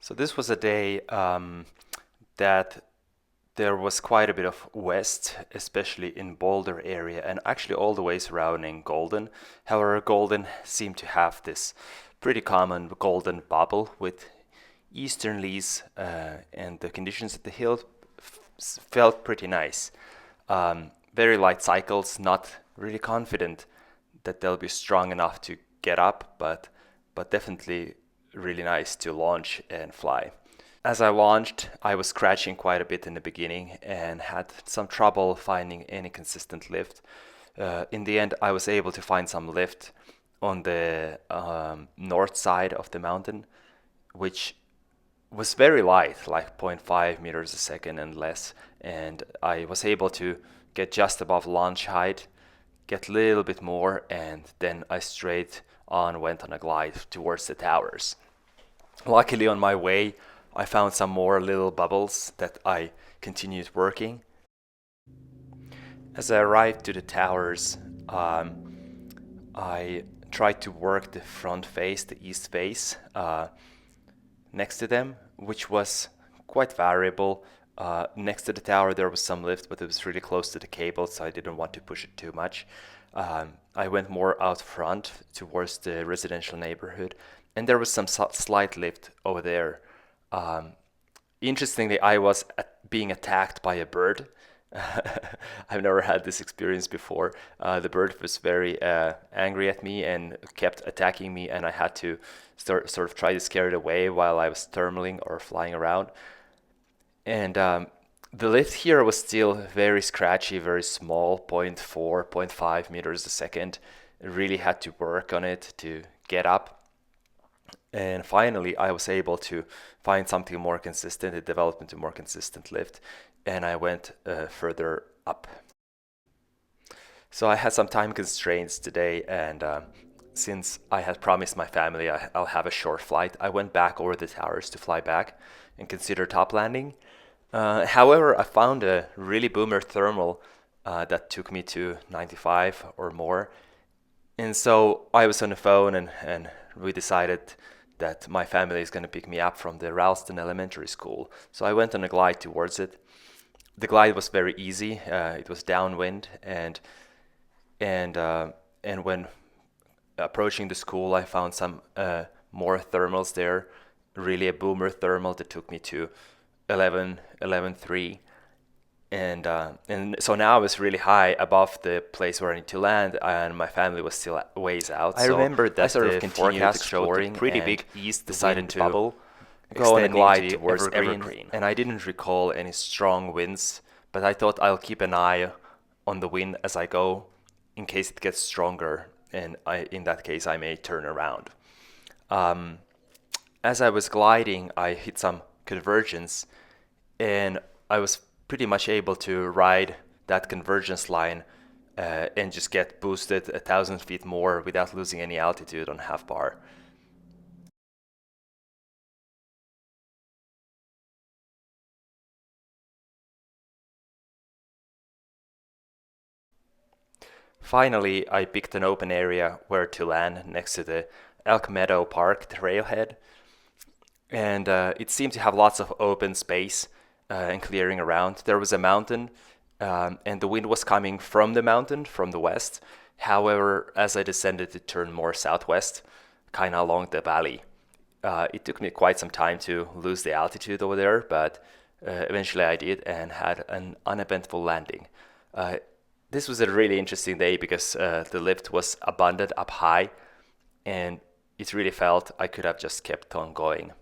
So this was a day that there was quite a bit of west, especially in Boulder area, and actually all the way surrounding Golden. However, Golden seemed to have this pretty common golden bubble with easterlies, and the conditions at the hill felt pretty nice. Very light cycles, not really confident that they'll be strong enough to get up, but definitely really nice to launch and fly. As I launched, I was scratching quite a bit in the beginning and had some trouble finding any consistent lift. In the end, I was able to find some lift on the north side of the mountain, which was very light, like zero point 0.5 meters a second and less. And I was able to get just above launch height, get a little bit more, and then I straight on went on a glide towards the towers. Luckily, on my way, I found some more little bubbles that I continued working. As I arrived to the towers, I tried to work the front face, the east face, next to them, which was quite variable. Next to the tower, there was some lift, but it was really close to the cable, so I didn't want to push it too much. I went more out front towards the residential neighborhood, and there was some slight lift over there. Um, Interestingly, I was being attacked by a bird. I've never had this experience before. The bird was very angry at me and kept attacking me, and I had to sort of try to scare it away while I was thermaling or flying around. And the lift here was still very scratchy, very small, zero point 0.4, zero point 0.5 meters a second. Really had to work on it to get up. And finally, I was able to find something more consistent. It developed into more consistent lift, and I went further up. So I had some time constraints today, and since I had promised my family I'll have a short flight, I went back over the towers to fly back and consider top landing. However, I found a really boomer thermal that took me to 95 or more. And so I was on the phone, and we decided that my family is going to pick me up from the Ralston Elementary School. So I went on a glide towards it. The glide was very easy. It was downwind, and when approaching the school, I found some more thermals there. Really a boomer thermal that took me to 11.3, and so now I was really high above the place where I need to land, and my family was still ways out. I remembered that sort of the forecast showed a pretty big east decided to bubble go on a glide towards Evergreen, and I didn't recall any strong winds, but I thought I'll keep an eye on the wind as I go in case it gets stronger, and in that case I may turn around. As I was gliding, I hit some convergence, and I was pretty much able to ride that convergence line and just get boosted 1,000 feet more without losing any altitude on half bar. Finally, I picked an open area where to land next to the Elk Meadow Park trailhead, and it seemed to have lots of open space and clearing around. There was a mountain, and the wind was coming from the mountain, from the west. However, as I descended, it turned more southwest, kind of along the valley. It took me quite some time to lose the altitude over there, but eventually I did and had an uneventful landing. Uh, this was a really interesting day because the lift was abundant up high, and it really felt I could have just kept on going.